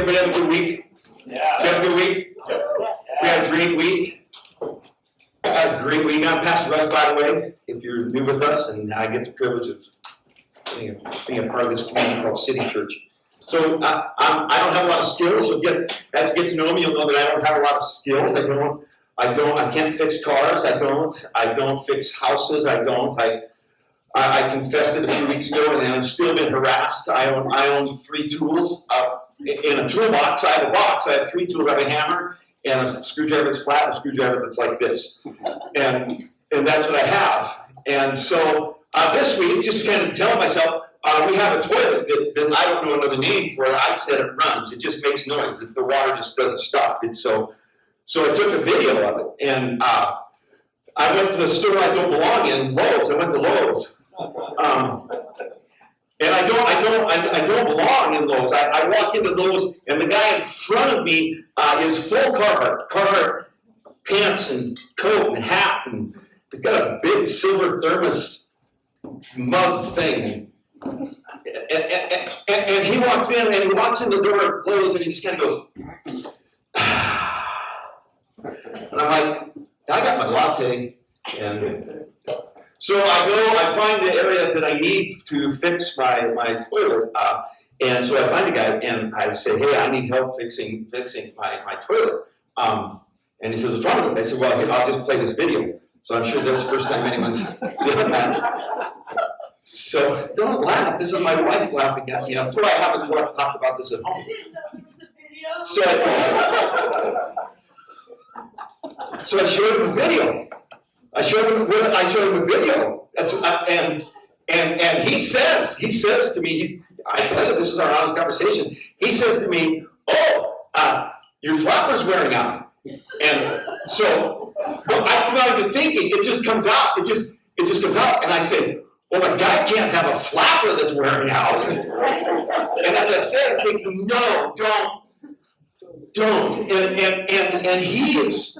everybody have a good week? Yeah. You have a good week? We had a great week. I'm Pastor Russ, by the way, if you're new with us, and I get the privilege of being a part of this community called City Church. So I don't have a lot of skills. As you get to know me, you'll know that I don't have a lot of skills. I can't fix cars. I don't fix houses. I confessed it a few weeks ago, and I've still been harassed. I own 3 tools. In a toolbox, I have a box. I have 3 tools. I have a hammer and a screwdriver that's flat, and a screwdriver that's like this. And that's what I have. And so this week, just to kind of tell myself, we have a toilet that I don't know another name for it. I said it runs. It just makes noise. That the water just doesn't stop. So I took a video of it, and I went to a store I don't belong in, Lowe's. I went to Lowe's. And I don't belong in Lowe's. I walk into Lowe's, and the guy in front of me is full Carhartt pants and coat and hat, and he's got a big silver thermos mug thing. And he walks in, and he walks in the door of Lowe's, and he just kind of goes, and I'm like, I got my latte, and so I find the area that I need to fix my toilet, and so I find a guy, and I say, hey, I need help fixing my toilet. And he says, what's wrong with it? I said, well, here, I'll just play this video. So I'm sure that's the first time anyone's done that. So don't laugh. This is my wife laughing at me. I'm sure I haven't talked about this at home. So I showed him a video. I showed him a video, and he says to me, I tell you, this is our honest conversation. He says to me, "Oh, your flapper's wearing out," and so I'm not even thinking. It just comes out. It just comes out, and I say, "Well, a guy can't have a flapper that's wearing out." And as I said, I'm thinking, "No, don't." And he's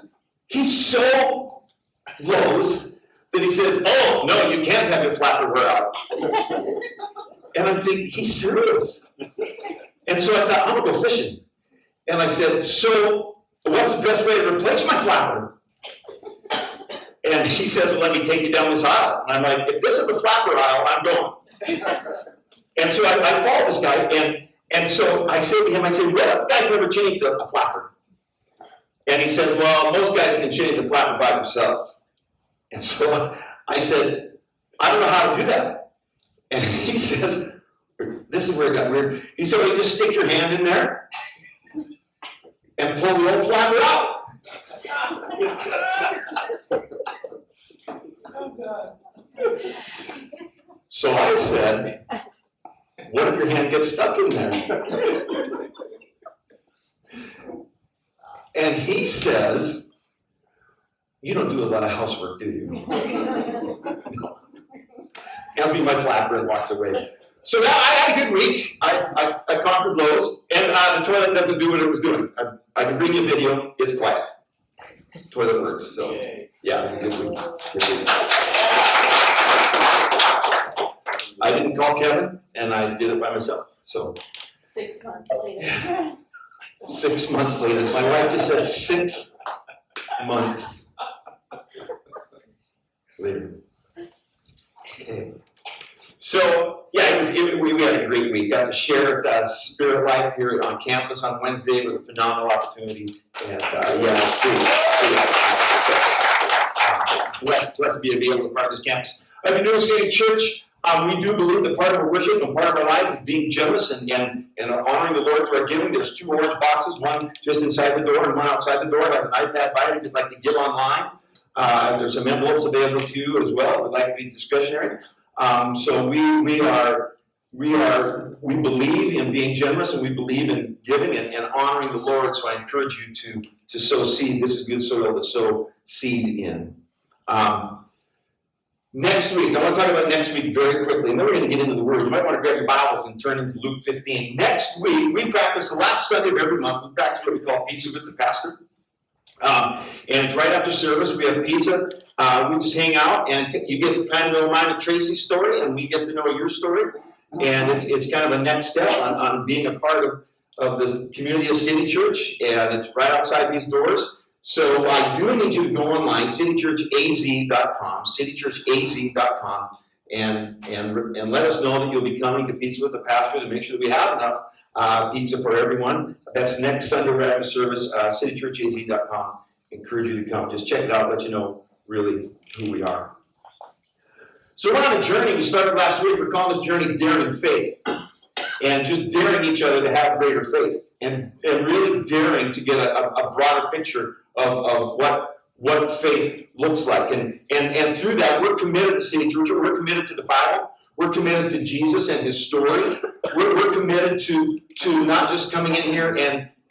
so Lowe's that he says, "Oh, no, you can't have your flapper wear out." And I'm thinking, he's serious. And so I thought, I'm going to go fishing. And I said, so what's the best way to replace my flapper? And he says, well, let me take you down this aisle. And I'm like, if this is the flapper aisle, I'm going. And so I follow this guy, and so I say to him, what if guys never change a flapper? And he said, well, most guys can change a flapper by themselves. And so I said, I don't know how to do that. And he says, this is where it got weird. He said, well, you just stick your hand in there and pull the old flapper out. So I said, what if your hand gets stuck in there? And he says, you don't do a lot of housework, do you? No. Hands me my flapper and walks away. So now I had a good week. I conquered Lowe's, and the toilet doesn't do what it was doing. I can bring you a video. It's quiet. Toilet works. So yeah, it was a good week. I didn't call Kevin, and I did it by myself. So 6 months later. 6 months later, my wife just said 6 months later. Okay. So yeah, we had a great week. Got to share at Spirit Life here on campus on Wednesday. It was a phenomenal opportunity, and blessed to be able to be part of this campus. If you're new to City Church, we do believe that part of our worship and part of our life is being generous and honoring the Lord through our giving. There's 2 orange boxes, one just inside the door and one outside the door. It has an iPad by it if you'd like to give online. There's some envelopes available to you as well if you'd like to be discretionary. So we believe in being generous, and we believe in giving and honoring the Lord. So I encourage you to sow seed. This is good soil to sow seed in. Next week, I want to talk about next week very quickly, and then we're going to get into the Word. You might want to grab your Bibles and turn into Luke 15. Next week, we practice the last Sunday of every month. We practice what we call Pizza with the Pastor. And it's right after service. We have pizza. We just hang out, and you get to kind of know mine and Tracy's story, and we get to know your story. And it's kind of a next step on being a part the community of City Church, and it's right outside these doors. So I do need you to go online, citychurchaz.com, citychurchaz.com, and let us know that you'll be coming to Pizza with the Pastor to make sure that we have enough pizza for everyone. That's next Sunday right after service, citychurchaz.com. Encourage you to come. Just check it out, let you know really who we are. So we're on a journey. We started last week. We're calling this journey Daring Faith. And just daring each other to have greater faith. And really daring to get a broader picture of what faith looks like. And through that, we're committed to City Church. We're committed to the Bible. We're committed to Jesus and his story. We're committed to not just coming in here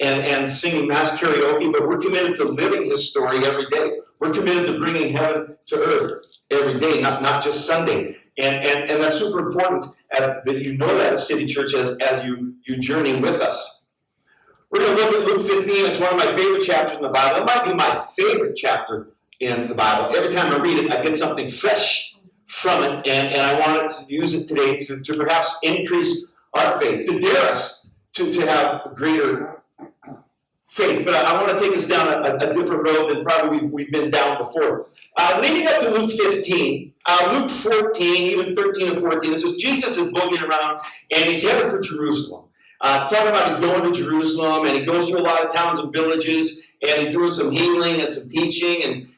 and singing mass karaoke, but we're committed to living his story every day. We're committed to bringing heaven to earth every day, not just Sunday. And that's super important that you know that as City Church as you journey with us. We're going to look at Luke 15. It's one of my favorite chapters in the Bible. It might be my favorite chapter in the Bible. Every time I read it, I get something fresh from it, and I wanted to use it today to perhaps increase our faith, to dare us to have greater faith. But I want to take us down a different road than probably we've been down before. Leading up to Luke 15, Luke 14, even 13 and 14, it says Jesus is boogieing around, and he's headed for Jerusalem. It's talking about he's going to Jerusalem, and he goes through a lot of towns and villages, and he's doing some healing and some teaching, and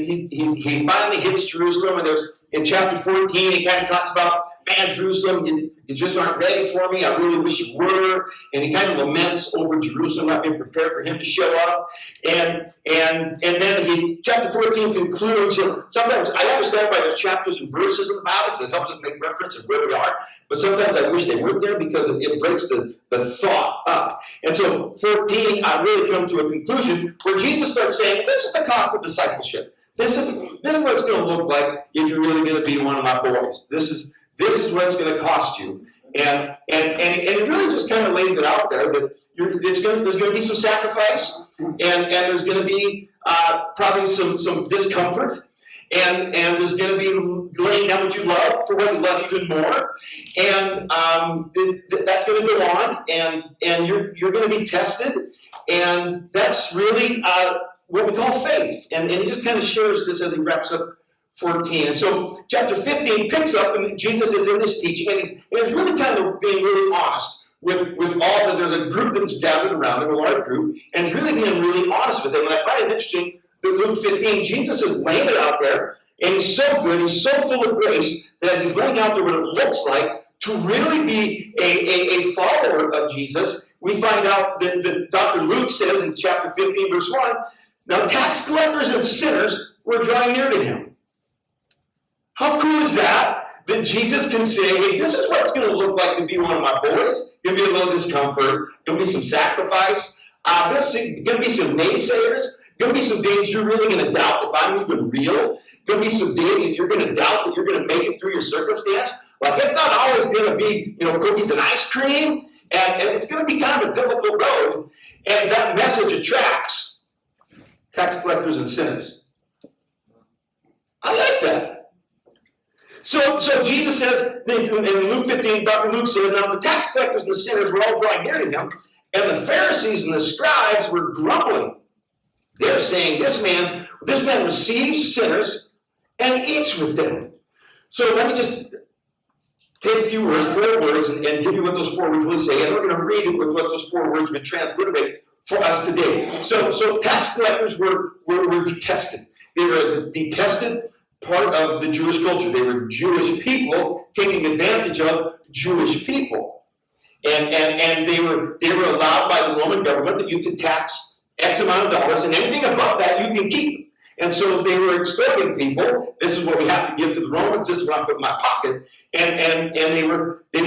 he finally hits Jerusalem, and there's in chapter 14, he kind of talks about, man, Jerusalem, you just aren't ready for me. I really wish you were. And he kind of laments over Jerusalem not being prepared for him to show up. And then chapter 14 concludes. Sometimes I understand why there's chapters and verses in the Bible because it helps us make reference of where we are. But sometimes I wish they weren't there because it breaks the thought up. And so 14, I really come to a conclusion where Jesus starts saying, this is the cost of discipleship. This is what it's going to look like if you're really going to be one of my boys. This is what it's going to cost you. And it really just kind of lays it out there that there's going to be some sacrifice, and there's going to be probably some discomfort, and there's going to be laying down what you love for what you love even more, and that's going to go on, and you're going to be tested, and that's really what we call faith. And he just kind of shares this as he wraps up 14. And so chapter 15 picks up, and Jesus is in this teaching, and he's really kind of being really honest with all that. There's a group that's gathered around him, a large group, and he's really being really honest with them. And I find it interesting that Luke 15, Jesus is laying it out there, and he's so good, he's so full of grace, that as he's laying out there what it looks like to really be a follower of Jesus, we find out that Dr. Luke says in chapter 15, verse 1, now tax collectors and sinners were drawing near to him. How cool is that Jesus can say, hey, this is what it's going to look like to be one of my boys. Going to be a little discomfort. Going to be some sacrifice. Going to be some naysayers. Going to be some days you're really going to doubt if I'm even real. Going to be some days that you're going to doubt that you're going to make it through your circumstance. Like, it's not always going to be, cookies and ice cream. And it's going to be kind of a difficult road. And that message attracts tax collectors and sinners. I like that. So Jesus says, in Luke 15, Dr. Luke said, now the tax collectors and the sinners were all drawing near to him, and the Pharisees and the scribes were grumbling. They're saying, this man receives sinners and eats with them. So let me just take a few words, 4 words, and give you what those 4 words really say, and we're going to read it with what those 4 words would transliterate for us today. So tax collectors were detested. They were the detested part of the Jewish culture. They were Jewish people taking advantage of Jewish people. And they were allowed by the Roman government that you could tax X amount of dollars, and anything above that you can keep. And so they were extorting people. This is what we have to give to the Romans. This is what I put in my pocket. And they were a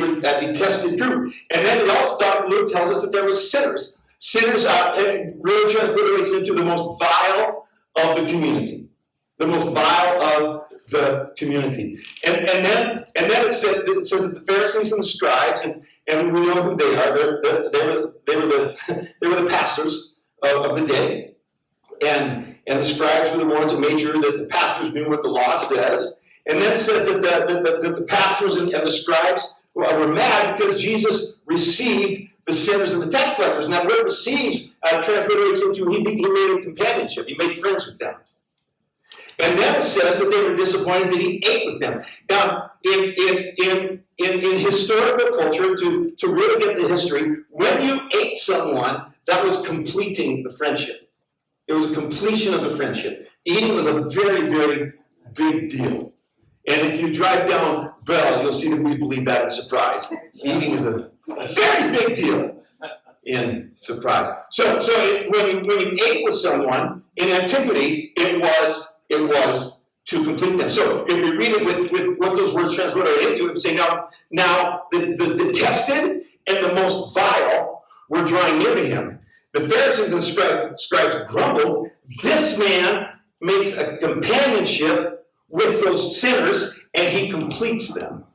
detested group. And then also Dr. Luke tells us that there were sinners. Sinners really transliterates into the most vile of the community. The most vile of the community. And then it says that the Pharisees and the scribes, and we know who they are. They were the pastors of the day. And the scribes were the ones that made sure that the pastors knew what the law says. And then it says that the pastors and the scribes were mad because Jesus received the sinners and the tax collectors. Now, word receives transliterates into he made a companionship. He made friends with them. And then it says that they were disappointed that he ate with them. Now, in historical culture, to really get the history, when you ate someone, that was completing the friendship. It was a completion of the friendship. Eating was a very, very big deal. And if you drive down Bell, you'll see that we believe that in Surprise. Eating is a very big deal in Surprise. So when you ate with someone, in antiquity, it was to complete them. So if we read it with what those words transliterate into, it would say, now the tested and the most vile were drawing near to him. The Pharisees and scribes grumbled, this man makes a companionship with those sinners, and he completes them.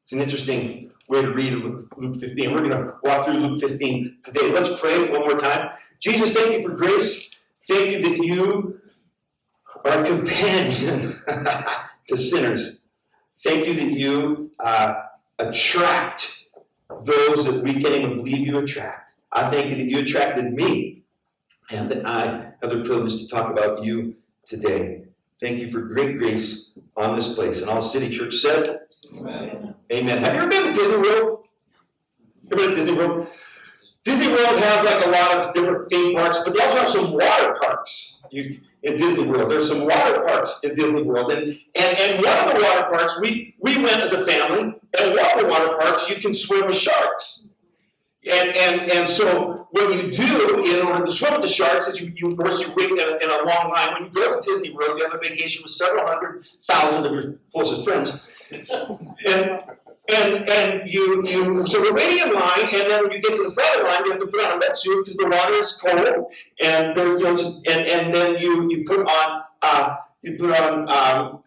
It's an interesting way to read Luke 15. We're going to walk through Luke 15 today. Let's pray one more time. Jesus, thank you for grace. Thank you that you are a companion to sinners. Thank you that you attract those that we can't even believe you attract. I thank you that you attracted me and that I have the privilege to talk about you today. Thank you for great grace on this place. And all City Church said, Amen. Amen. Have you ever been to Disney World? Ever been to Disney World? Disney World has like a lot of different theme parks, but they also have some water parks in Disney World. There's some water parks in Disney World. And one of the water parks, we went as a family, and one of the water parks, you can swim with sharks. And so what you do in order to swim with the sharks is you wait in a long line. When you go to Disney World, you have a vacation with several 100,000 of your closest friends. And so we're waiting in line, and then when you get to the front of the line, you have to put on a wetsuit because the water is cold, and then you put on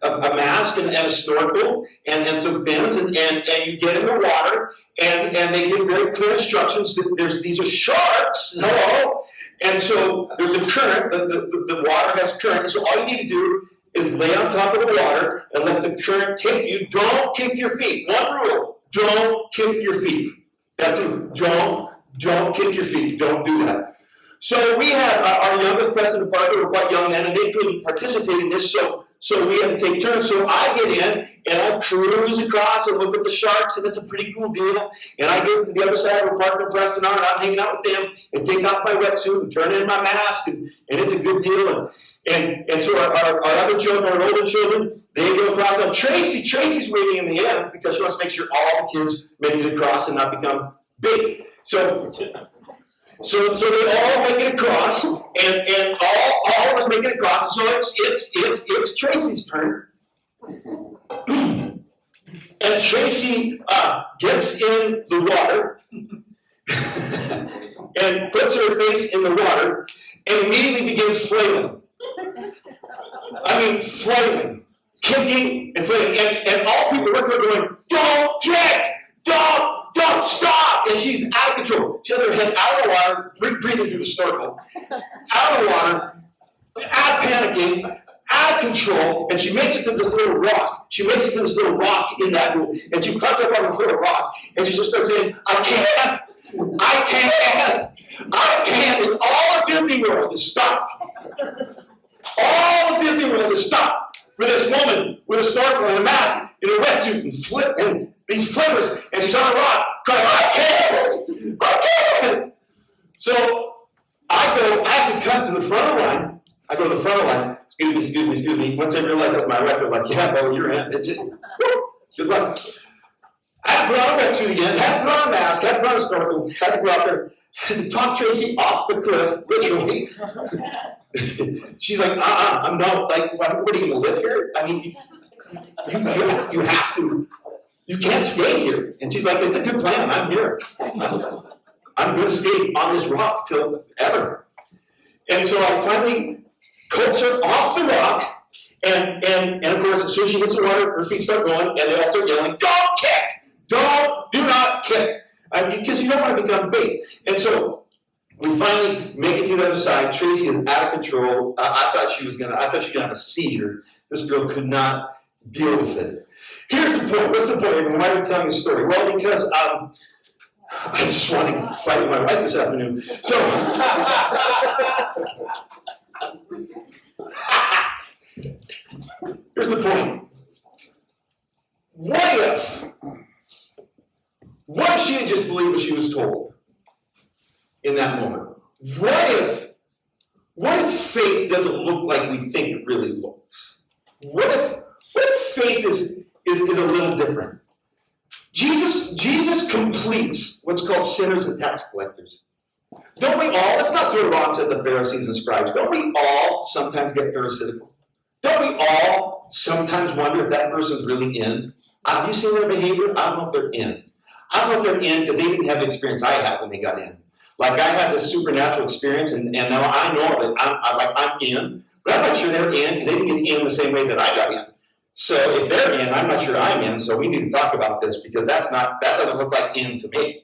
a mask and a snorkel and some fins, and you get in the water, and they give very clear instructions that these are sharks, hello, and so there's a current, the water has current, so all you need to do is lay on top of the water and let the current take you. Don't kick your feet. One rule, don't kick your feet. That's it. Don't kick your feet. Don't do that. So we had our youngest, Preston and Parker, were quite young then, and they couldn't participate in this, so we had to take turns. So I get in, and I cruise across and look at the sharks, and it's a pretty cool deal. And I get to the other side where Parker and Preston are, and I'm hanging out with them, and take off my wetsuit, and turn in my mask, and it's a good deal. And so our other children, our older children, they go across. Now Tracy's waiting in the end because she wants to make sure all the kids make it across and not become big. So they all make it across, and all of us make it across. So it's Tracy's turn, and Tracy gets in the water and puts her face in the water and immediately begins flailing. I mean, flailing, kicking and flailing, and all people with her going, "Don't kick! Don't stop!" And she's out of control. She has her head out of the water, breathing through the snorkel, out of the water, out panicking, out of control, and she makes it to this little rock. She makes it to this little rock in that pool, and she climbs up on this little rock, and she just starts saying, I can't, and all of Disney World is stopped. All of Disney World is stopped for this woman with a snorkel and a mask in a wetsuit and these flippers, and she's on a rock crying, I can't. So I have to cut to the front of the line. I go to the front of the line. Excuse me. Once I realized that, my wife was like, yeah, well, you're in. It's it. Good luck. I had to put on a wetsuit again, had to put on a mask, had to put on a snorkel, had to go out there, had to talk Tracy off the cliff, literally. She's like, I'm not, like, what are you going to live here? I mean, you have to, you can't stay here. And she's like, it's a good plan, I'm here. I'm going to stay on this rock till ever. And so I finally coax her off the rock, and of course, as soon as she hits the water, her feet start going, and they all start yelling, don't kick! Do not kick! Because you don't want to become bait. And so we finally make it to the other side. Tracy is out of control. I thought she was gonna have a seizure. This girl could not deal with it. Here's the point. What's the point? Why are we telling this story? Well, because I just want to fight with my wife this afternoon. So, here's the point. What if she had just believed what she was told in that moment? What if faith doesn't look like we think it really looks? What if faith is a little different? Jesus completes what's called sinners and tax collectors. Don't we all, let's not throw rocks at the Pharisees and scribes, don't we all sometimes get pharisaical? Don't we all sometimes wonder if that person's really in? Have you seen their behavior? I don't know if they're in. I don't know if they're in because they didn't have the experience I had when they got in. Like I had this supernatural experience, and now I know that I'm in, but I'm not sure they're in because they didn't get in the same way that I got in. So if they're in, I'm not sure I'm in. So we need to talk about this because that doesn't look like in to me.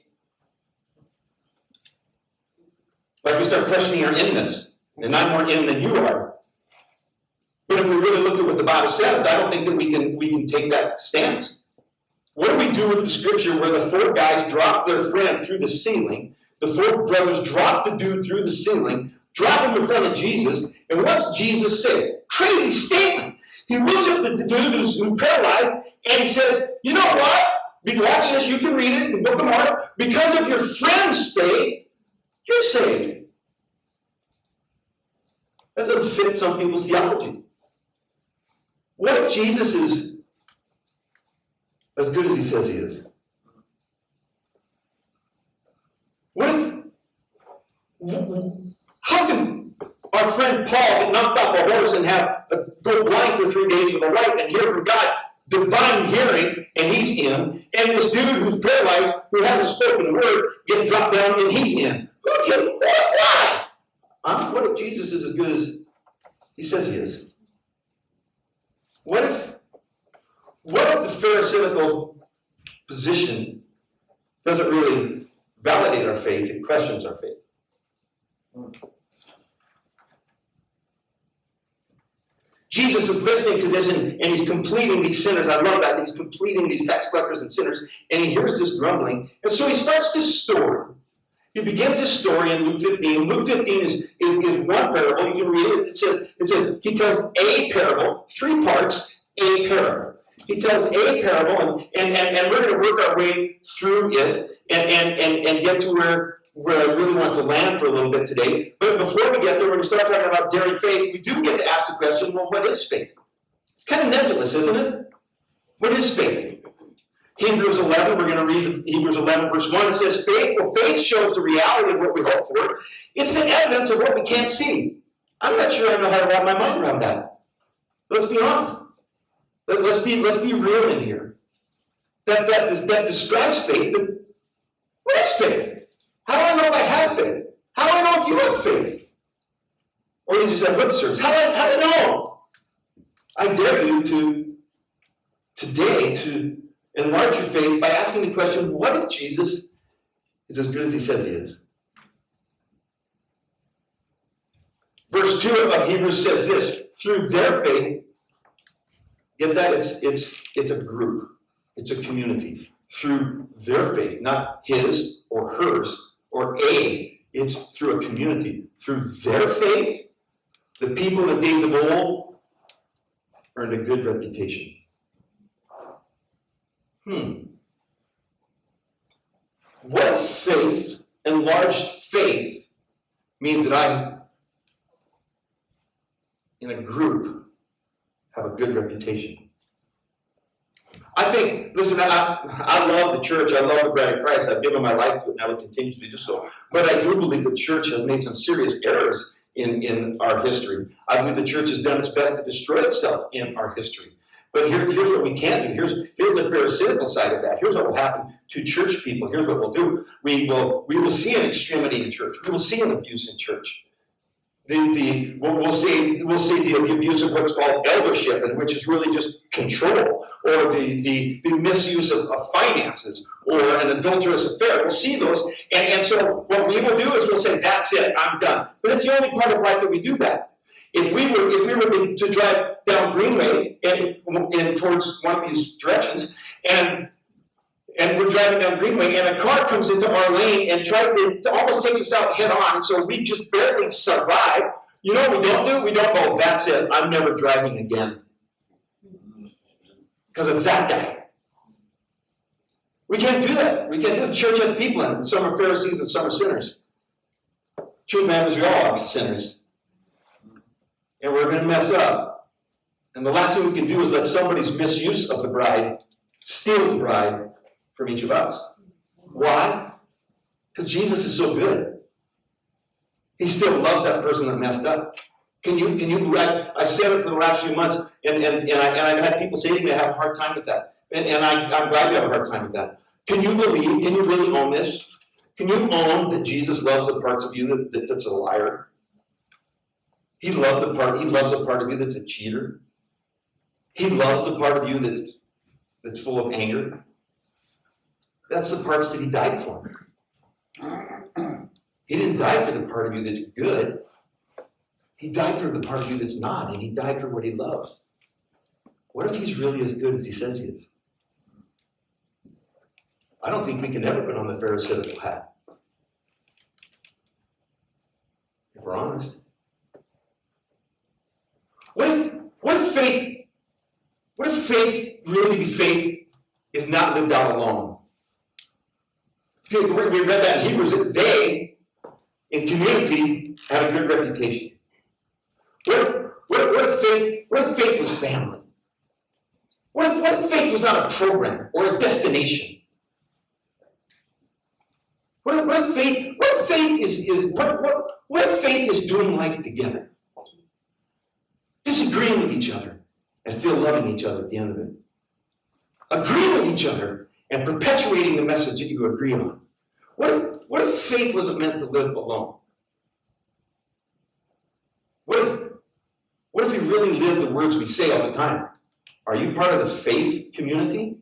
Like we start questioning our inness, and I'm more in than you are. But if we really look at what the Bible says, I don't think that we can take that stance. What do we do with the scripture where the four guys drop their friend through the ceiling? The four brothers drop the dude through the ceiling, drop him in front of Jesus, and what's Jesus say? Crazy statement. He looks at the dude who's paralyzed, and he says, you know what? Watch this, you can read it in the Book of Mark. Because of your friend's faith, you're saved. That doesn't fit some people's theology. What if Jesus is as good as he says he is? How can our friend Paul get knocked off a horse and go blind for 3 days with a light and hear from God, divine hearing, and he's in, and this dude who's paralyzed, who hasn't spoken a word, gets dropped down and he's in? Why? What if Jesus is as good as he says he is? What if the Pharisaical position doesn't really validate our faith, it questions our faith? Jesus is listening to this and he's completing these sinners. I love that. He's completing these tax collectors and sinners, and he hears this grumbling. And so he starts this story. He begins his story in Luke 15. Luke 15 is one parable. You can read it. It says he tells a parable, 3 parts, a parable. He tells a parable, and we're going to work our way through it and get to where I really want to land for a little bit today. But before we get there, when we start talking about daring faith, we do get to ask the question, well, what is faith? It's kind of nebulous, isn't it? What is faith? Hebrews 11, we're going to read Hebrews 11, verse 1. It says, faith shows the reality of what we hope for. It's the evidence of what we can't see. I'm not sure I know how to wrap my mind around that. Let's be honest. Let's be real in here. That describes faith, but what is faith? How do I know if I have faith? How do I know if you have faith? Or you just have lip service? How do I know? I dare you today to enlarge your faith by asking the question, what if Jesus is as good as he says he is? Verse 2 of Hebrews says this, through their faith, get that? It's a group. It's a community. Through their faith, not his or hers or it's through a community. Through their faith, the people in the days of old earned a good reputation. What if faith, enlarged faith, means that I, in a group, have a good reputation? I think, listen, I love the church. I love the bride of Christ. I've given my life to it, and I will continue to do so. But I do believe the church has made some serious errors in our history. I believe the church has done its best to destroy itself in our history. But here's what we can do. Here's the Pharisaical side of that. Here's what will happen to church people. Here's what we'll do. We will see an extremity in church. We will see an abuse in church. We'll see the abuse of what's called eldership, and which is really just control, or the misuse of finances, or an adulterous affair. We'll see those, and so what we will do is we'll say, that's it, I'm done. But it's the only part of life that we do that. If we were to drive down Greenway and towards one of these directions, and we're driving down Greenway, and a car comes into our lane and tries to almost takes us out head on, so we just barely survive. You know what we don't do? We don't go, that's it, I'm never driving again. Because of that guy. We can't do that. We can't do the church has people in it. Some are Pharisees and some are sinners. Truth matters, we all are sinners. And we're going to mess up. And the last thing we can do is let somebody's misuse of the bride steal the bride from each of us. Why? Because Jesus is so good. He still loves that person that messed up. Can you believe? I've said it for the last few months, and I've had people say to me, I have a hard time with that. And I'm glad you have a hard time with that. Can you believe, can you really own this? Can you own that Jesus loves the parts of you that's a liar? He loves the part of you that's a cheater. He loves the part of you that's full of anger. That's the parts that he died for. He didn't die for the part of you that's good. He died for the part of you that's not, and he died for what he loves. What if he's really as good as he says he is? I don't think we can ever put on the Pharisaical hat. If we're honest. What if faith, really to be faith, is not lived out alone? We read that in Hebrews, that they, in community, have a good reputation. What if faith was family? What if faith was not a program or a destination? What if faith is doing life together? Disagreeing with each other and still loving each other at the end of it. Agreeing with each other and perpetuating the message that you agree on. What if faith wasn't meant to live alone? What if we really live the words we say all the time? Are you part of the faith community?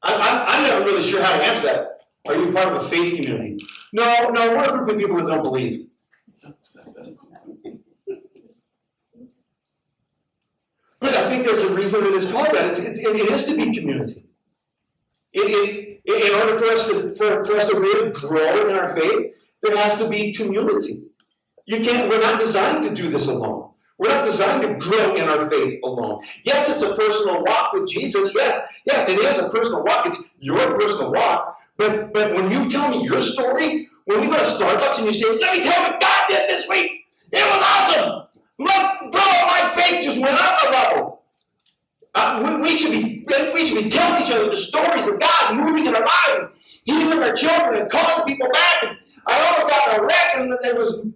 I'm not really sure how to answer that. Are you part of a faith community? No, we're a group of people that don't believe. But I think there's a reason that it's called that. It is to be community. In order for us to really grow in our faith, there has to be community. We're not designed to do this alone. We're not designed to grow in our faith alone. Yes, it's a personal walk with Jesus. Yes, it is a personal walk. It's your personal walk. But when you tell me your story, when we go to Starbucks and you say, let me tell you what God did this week, it was awesome. My faith just went up a level. We should be telling each other the stories of God moving in our lives, healing our children and calling people back. And I almost got in a wreck and it was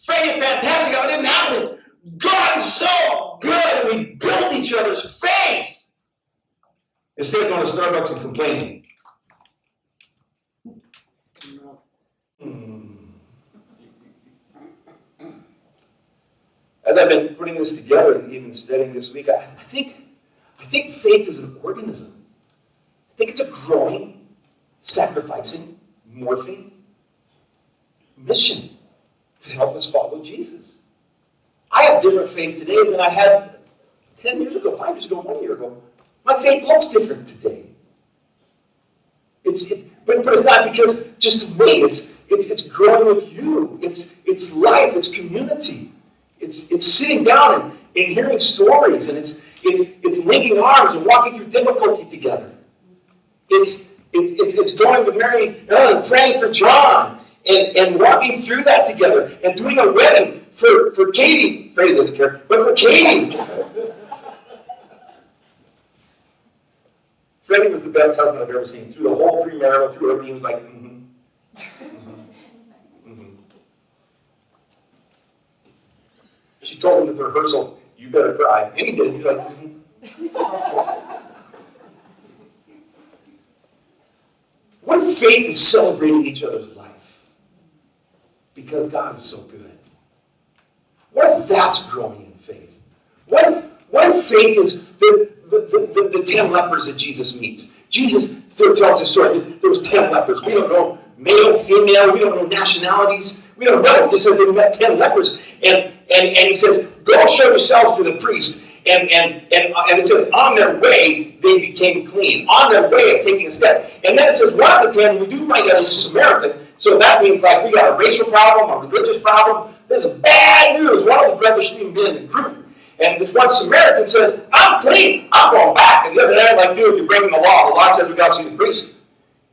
fantastic. I didn't have it. God is so good, and we build each other's faith instead of going to Starbucks and complaining. As I've been putting this together and even studying this week, I think faith is an organism. I think it's a growing, sacrificing, morphing mission to help us follow Jesus. I have different faith today than I had 10 years ago, 5 years ago, 1 year ago. My faith looks different today. But it's not because just of me. It's growing with you. It's life. It's community. It's sitting down and hearing stories, and it's linking arms and walking through difficulty together. It's going to Mary and praying for John and walking through that together and doing a wedding for Katie. Freddie doesn't care, but for Katie. Freddie was the best husband I've ever seen. Through the whole premarital, through everything, he was like, She told him at the rehearsal, you better cry. And he did. He's like, What if faith is celebrating each other's life? Because God is so good. What if that's growing in faith? What if faith is the 10 lepers that Jesus meets? Jesus tells a story. There was 10 lepers. We don't know male, female. We don't know nationalities. We don't know. It just said they met 10 lepers. And he says, go show yourselves to the priest. And it says, on their way, they became clean. On their way of taking a step. And then it says, one of the 10, we do find out is a Samaritan. So that means like we got a racial problem, a religious problem. There's bad news. One of the brothers shouldn't even be in the group. And this one Samaritan says, I'm clean. I'm going back. And the other guy like, dude, you're breaking the law. The law says we got to see the priest.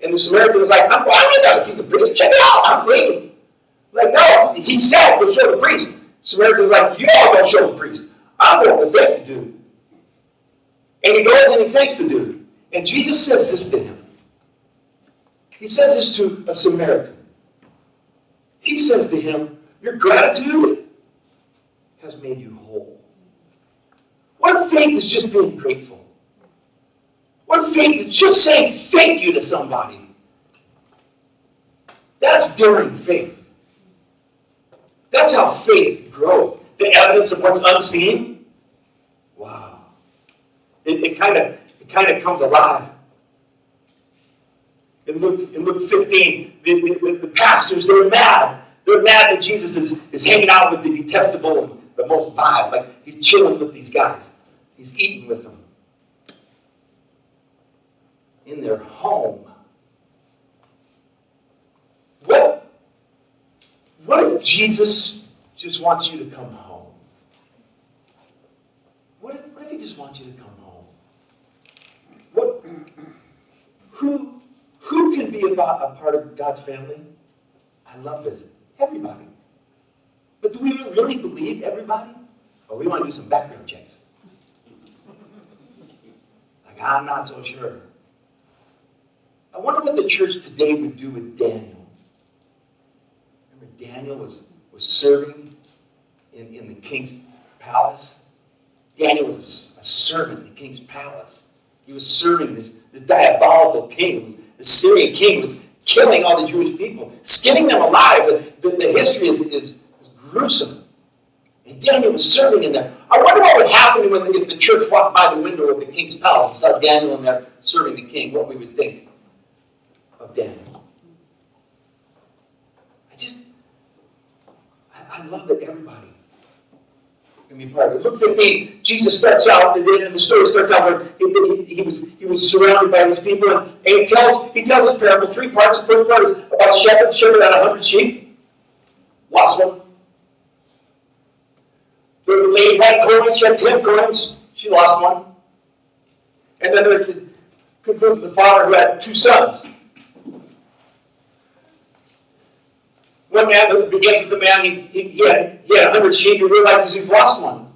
And the Samaritan is like, I don't got to see the priest. Check it out. I'm clean. Like, no. He said, go show the priest. Samaritan's like, you all don't show the priest. I'm going to thank the dude. And he goes and he thanks the dude. And Jesus says this to him. He says this to a Samaritan. He says to him, your gratitude has made you whole. What faith is just being grateful? What faith is just saying thank you to somebody? That's daring faith. That's how faith grows. The evidence of what's unseen. Wow. It kind of comes alive. In Luke 15, the pastors, they're mad. They're mad that Jesus is hanging out with the detestable and the most vile. Like he's chilling with these guys. He's eating with them. In their home. What if Jesus just wants you to come home? What if he just wants you to come home? Who can be a part of God's family? I love this. Everybody. But do we really believe everybody? Or we want to do some background checks? Like, I'm not so sure. I wonder what the church today would do with Daniel. Remember, Daniel was serving in the king's palace. Daniel was a servant in the king's palace. He was serving this diabolical king. The Syrian king was killing all the Jewish people, skinning them alive. The history is gruesome. And Daniel was serving in there. I wonder what would happen if the church walked by the window of the king's palace and saw Daniel in there serving the king, what we would think of Daniel. I love that everybody can be part of it. Luke 15, Jesus starts out, and the story starts out where he was surrounded by these people, and he tells his parable, 3 parts. The first part is about a shepherd had 100 sheep, lost one. The lady had coins, she had 10 coins, she lost one. And then there concludes the father who had 2 sons. One man begins with the man, he had 100 sheep, he realizes he's lost one.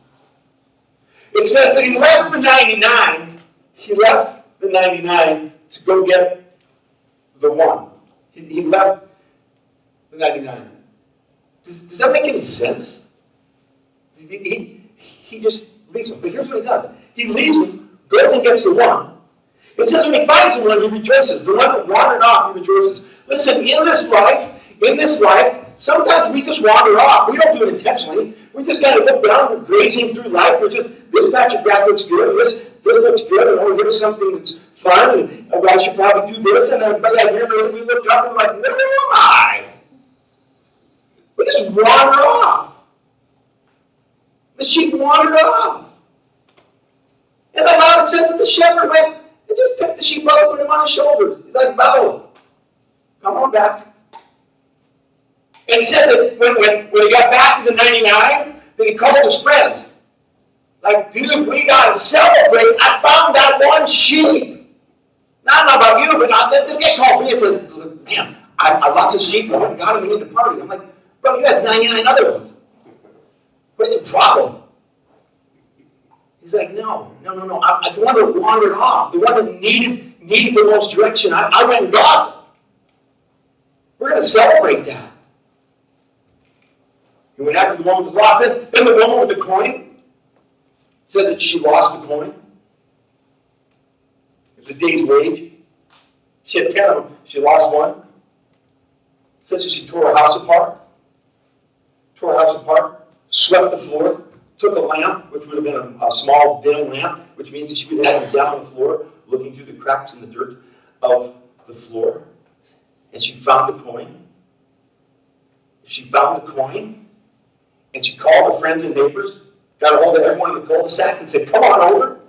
It says that he left the 99. He left the 99 to go get the one. He left the 99. Does that make any sense? He just leaves him. But here's what he does. He leaves him, goes and gets the one. It says when he finds the one, he rejoices. The one that wandered off, he rejoices. Listen, in this life, sometimes we just wander off. We don't do it intentionally. We just kind of look down, we're grazing through life. We're just, this patch of grass looks good, this looks good, and here's something that's fun, and I should probably do this, and then we look up and we're like, where am I? We just wander off. The sheep wandered off. And the Bible says that the shepherd went and just picked the sheep up and put him on his shoulders. He's like, Bo, come on back. And it says that when he got back to the 99, then he called his friends. Like, dude, we got to celebrate. I found that one sheep. Not about you, but this guy calls me and says, man, I lost a sheep. I went and got him. We need to party. I'm like, bro, you had 99 other ones. What's the problem? He's like, no. I the one that wandered off. The one that needed the most direction. I went and got it. We're going to celebrate that. And when after the woman was lost, then the woman with the coin said that she lost the coin. It was a day's wage. She had 10 of them. She lost one. It says that she tore her house apart. Swept the floor. Took a lamp, which would have been a small dim lamp, which means that she would have been down on the floor, looking through the cracks in the dirt of the floor. And she found the coin. she found the coin, and she called her friends and neighbors, got a hold of everyone in the cul-de-sac and said, come on over.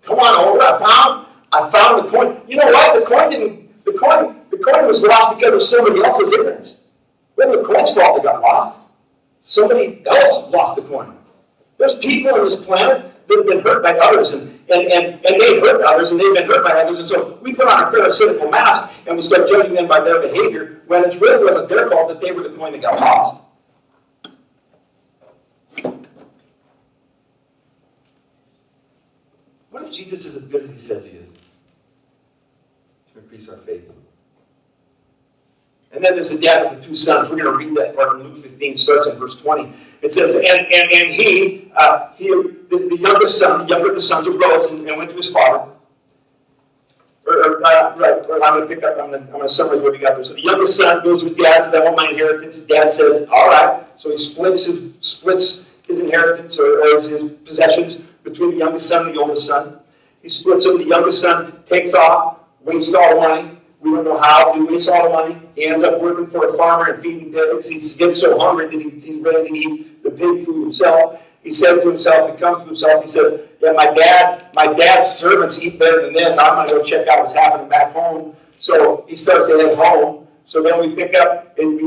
Come on over, I found the coin. You know what? The coin was lost because of somebody else's ignorance. It wasn't the coin's fault it got lost. Somebody else lost the coin. There's people on this planet that have been hurt by others, and they hurt others, and they've been hurt by others, and so we put on a pharisaical mask, and we start judging them by their behavior, when it really wasn't their fault that they were the coin that got lost. What if Jesus is as good as he says he is? To increase our faith. And then there's the dad with the two sons. We're going to read that part in Luke 15, starts in verse 20. It says, the youngest son, the younger of the sons arose and went to his father. I'm going to pick up, I'm going to summarize what we got there. So the youngest son goes to his dad, says, I want my inheritance. Dad says, all right. So he splits his inheritance or his possessions between the youngest son and the oldest son. He splits them. The youngest son takes off, wastes all the money. We don't know how, but he wastes all the money. He ends up working for a farmer and feeding pigs. He gets so hungry that he's ready to eat the pig food himself. He says to himself, he comes to himself, he says, yeah, my dad's servants eat better than this. I'm going to go check out what's happening back home. So he starts to head home. So then we pick up, and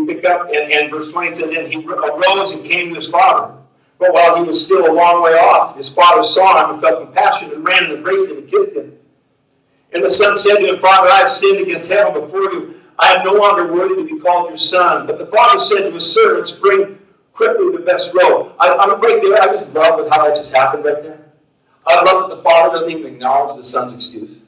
verse 20 says, and he arose and came to his father. But while he was still a long way off, his father saw him and felt compassion and ran and embraced him and kissed him. And the son said to him, Father, I have sinned against heaven before you. I am no longer worthy to be called your son. But the father said to his servants, bring quickly the best robe. I'm right there. I just love with how that just happened right there. I love that the father doesn't even acknowledge the son's excuse.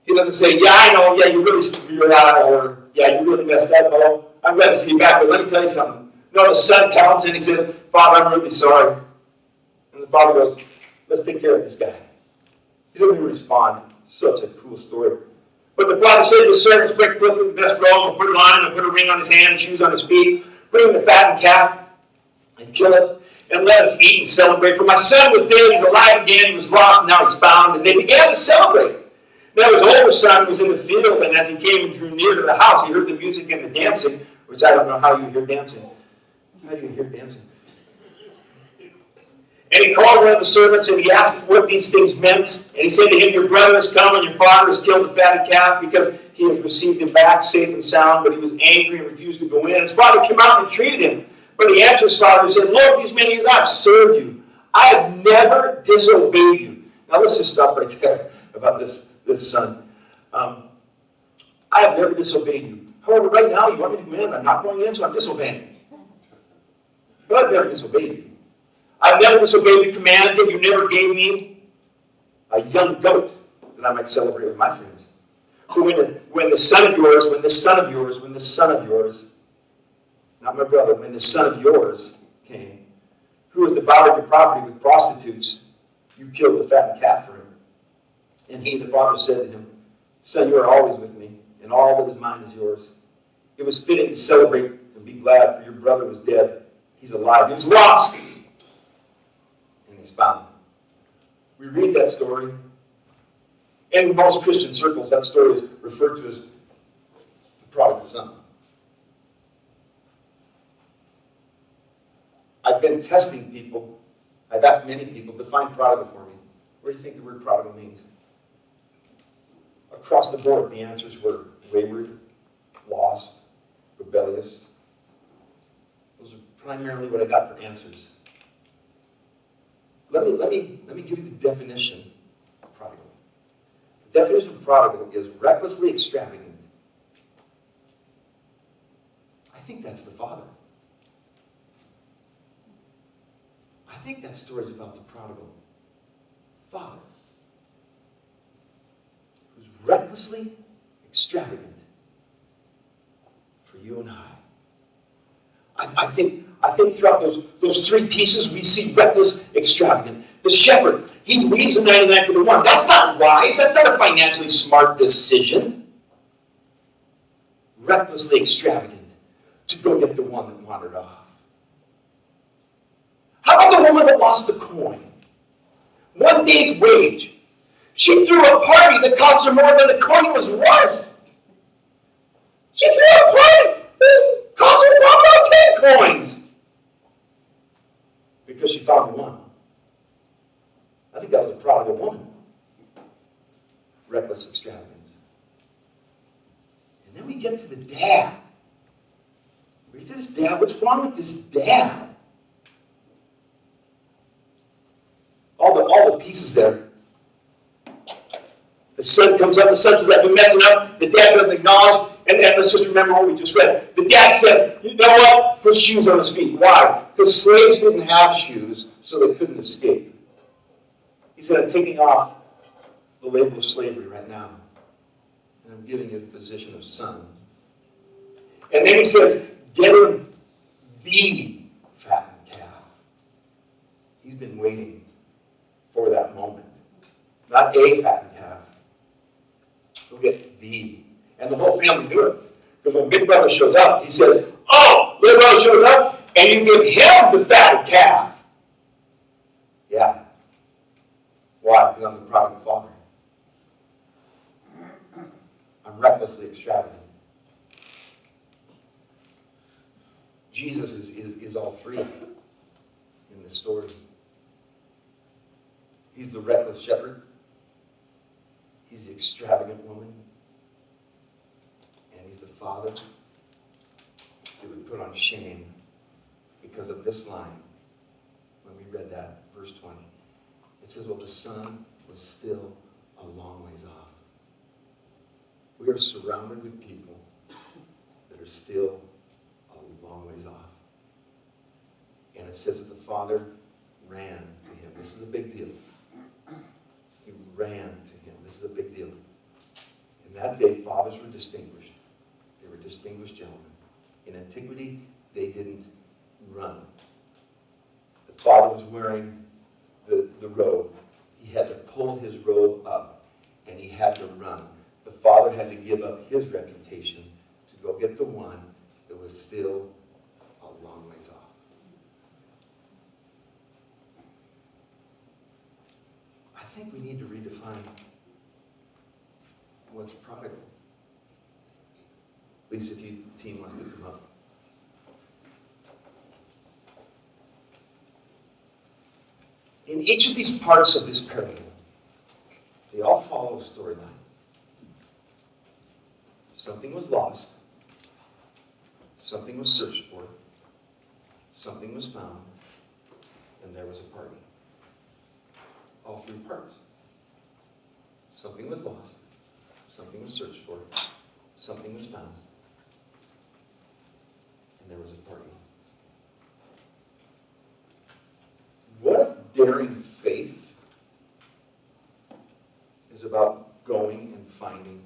He doesn't say, yeah, I know, yeah, you're out of order. Yeah, you really messed up, Bo. I'm glad to see you back, but let me tell you something. No, the son comes and he says, Father, I'm really sorry. And the father goes, let's take care of this guy. He doesn't even respond. Such a cool story. But the father said to his servants, bring quickly the best robe and put it on him and put a ring on his hand and shoes on his feet. Bring the fattened calf and kill it and let us eat and celebrate. For my son was dead, he's alive again, he was lost, and now he's found. And they began to celebrate. Now his older son was in the field, and as he came and drew near to the house, he heard the music and the dancing, which I don't know how you hear dancing. How do you hear dancing? And he called one of the servants and he asked what these things meant. And he said to him, your brother has come and your father has killed the fatted calf because he has received him back safe and sound. But he was angry and refused to go in. His father came out and entreated him. But he answered his father and said, Lord, these many years I've served you. I have never disobeyed you. Now let's just stop right there about this son. I have never disobeyed you. However, right now you want me to go in. I'm not going in, so I'm disobeying. But I've never disobeyed you. I've never disobeyed the command that you never gave me a young goat that I might celebrate with my friends. When the son of yours, not my brother, when the son of yours came, who has devoured your property with prostitutes, you killed the fattened calf for him. And he, the father, said to him, Son, you are always with me, and all that is mine is yours. It was fitting to celebrate and be glad, for your brother was dead. He's alive. He was lost. Found. We read that story. In most Christian circles, that story is referred to as the prodigal son. I've been testing people. I've asked many people to define prodigal for me. What do you think the word prodigal means? Across the board, the answers were wayward, lost, rebellious. Those are primarily what I got for answers. Let me give you the definition of prodigal. The definition of prodigal is recklessly extravagant. I think that's the father. I think that story is about the prodigal father, who's recklessly extravagant for you and I. I think throughout those three pieces we see reckless, extravagant. The shepherd, he leaves the 99 for the one. That's not wise. That's not a financially smart decision. Recklessly extravagant to go get the one that wandered off. How about the woman that lost the coin? One day's wage. She threw a party that cost her more than the coin was worth. She threw a party. It cost her about 10 coins. Because she found the one. I think that was a prodigal woman. Reckless extravagance. And then we get to the dad. Read this dad. What's wrong with this dad? All the pieces there. The son comes up. The son says, I've been messing up. The dad doesn't acknowledge. And let's just remember what we just read. The dad says, you know what? Put shoes on his feet. Why? Because slaves didn't have shoes, so they couldn't escape. He said, I'm taking off the label of slavery right now. And I'm giving you the position of son. And then he says, get him the fattened calf. He's been waiting for that moment. Not a fattened calf. Go get the. And the whole family knew it. Because when big brother shows up, he says, oh, little brother shows up, and you give him the fatted calf. Yeah. Why? Because I'm the prodigal father. I'm recklessly extravagant. Jesus is all three in this story. He's the reckless shepherd. He's the extravagant woman. And he's the father who would put on shame because of this line when we read that, verse 20. It says, well, the son was still a long ways off. We are surrounded with people that are still a long ways off. And it says that the father ran to him. This is a big deal. He ran to him. This is a big deal. In that day, fathers were distinguished. They were distinguished gentlemen. In antiquity, they didn't run. The father was wearing the robe. He had to pull his robe up, and he had to run. The father had to give up his reputation to go get the one that was still a long ways off. I think we need to redefine what's prodigal. Lisa, if your team wants to come up. In each of these parts of this parable, they all follow a storyline. Something was lost. Something was searched for. Something was found. And there was a party. All three parts. Something was lost. Something was searched for. Something was found. And there was a party. What if daring faith is about going and finding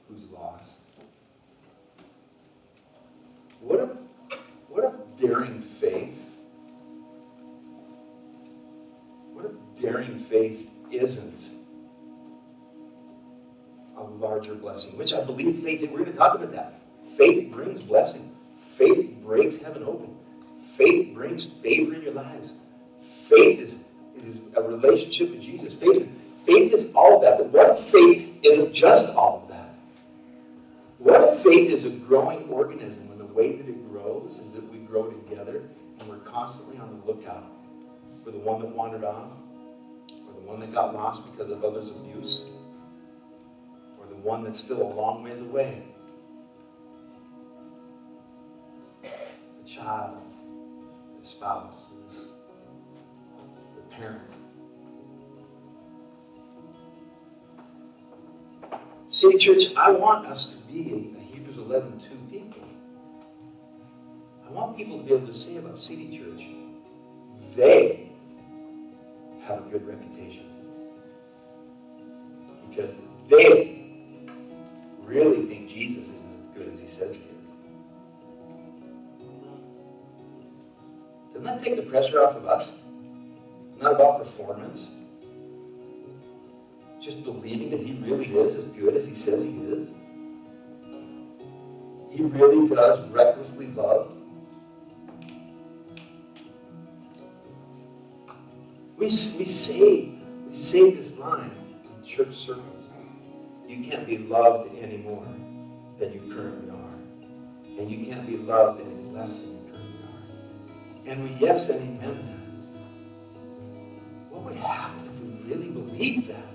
who's lost? What if daring faith isn't a larger blessing? Which I believe faith, we're going to talk about that. Faith brings blessing. Faith breaks heaven open. Faith brings favor in your lives. Faith is a relationship with Jesus. Faith is all of that. But what if faith isn't just all of that? What if faith is a growing organism, and the way that it grows is that we grow together, and we're constantly on the lookout for the one that wandered off, or the one that got lost because of others' abuse, or the one that's still a long ways away. The child, the spouse, the parent. City Church, I want us to be a Hebrews 11:2 people. I want people to be able to say about City Church, they have a good reputation. Because they really think Jesus is as good as he says he is. Doesn't that take the pressure off of us? Not about performance. Just believing that he really is as good as he says he is. He really does recklessly love. We say this line in church circles. You can't be loved any more than you currently are. And you can't be loved any less than you currently are. And we yes and amen that. What would happen if we really believed that?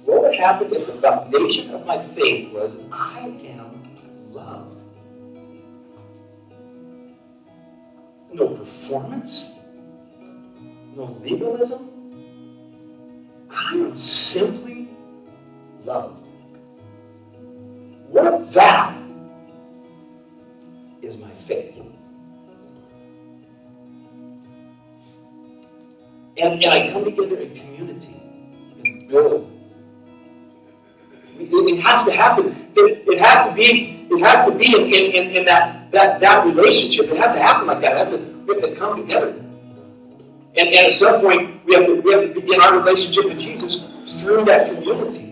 What would happen if the foundation of my faith was, I am loved? No performance, no legalism. I am simply loved. What if that is my faith? And I come together in community and build. It has to happen. It has to be in that relationship. It has to happen like that. We have to come together. And at some point, we have to begin our relationship with Jesus through that community.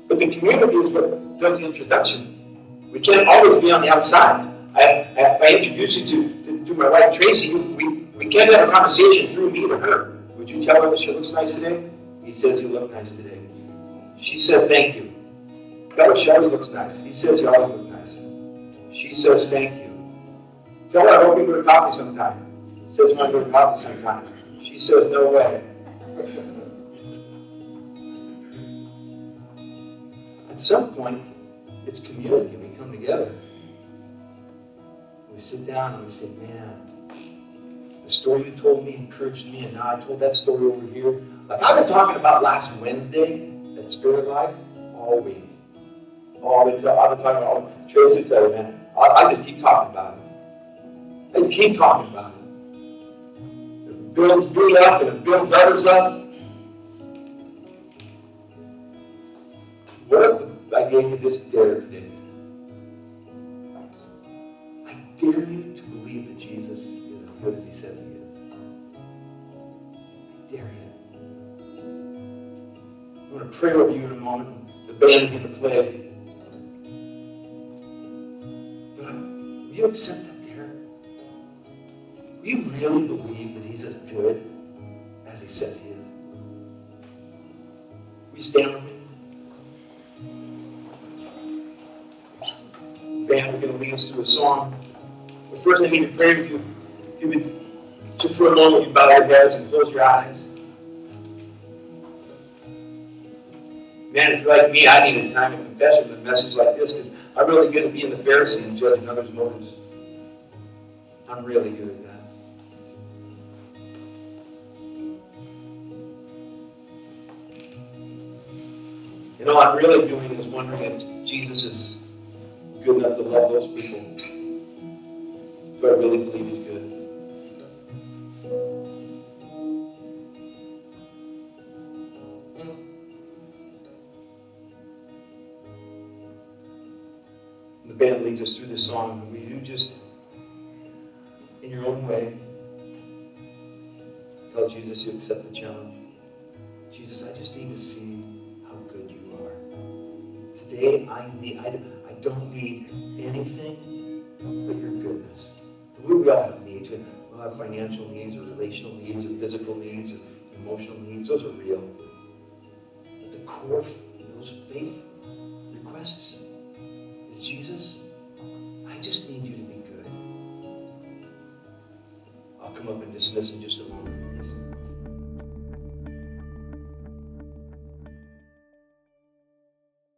But the community is what does the introduction. We can't always be on the outside. If I introduce you to my wife Tracy, we can't have a conversation through me to her. Would you tell her that she looks nice today? He says you look nice today. She said thank you. Tell her she always looks nice. He says you always look nice. She says thank you. Tell her I hope you go to coffee sometime. He says you want to go to coffee sometime. She says no way. At some point, it's community. We come together. We sit down and we say, man, the story you told me encouraged me, and now I told that story over here. Like I've been talking about last Wednesday at Spirit Life all week. I've been talking about Tracy tell you, man. I just keep talking about it. I just keep talking about it. It builds me up and it builds others up. What if I gave you this dare today? I dare you to believe that Jesus is as good as he says he is. I dare you. I'm going to pray over you in a moment. The band is going to play. But will you accept that dare? Will you really believe that he's as good as he says he is? Will you stand with me? The band is going to lead us through a song. But first I need to pray with you. If you would, just for a moment, you bow your heads and close your eyes. Man, if you're like me, I need a time of confession with a message like this because I'm really good at being the Pharisee and judging others' motives. I'm really good at that. And all I'm really doing is wondering if Jesus is good enough to love those people. Do I really believe he's good? The band leads us through this song. Will you just, in your own way, tell Jesus you accept the challenge? Jesus, I just need to see how good you are. Today, I don't need anything but your goodness. We all have needs. We all have financial needs or relational needs or physical needs or emotional needs. Those are real. But the core of those faith requests is, Jesus, I just need you to be good. I'll come up and dismiss in just a moment.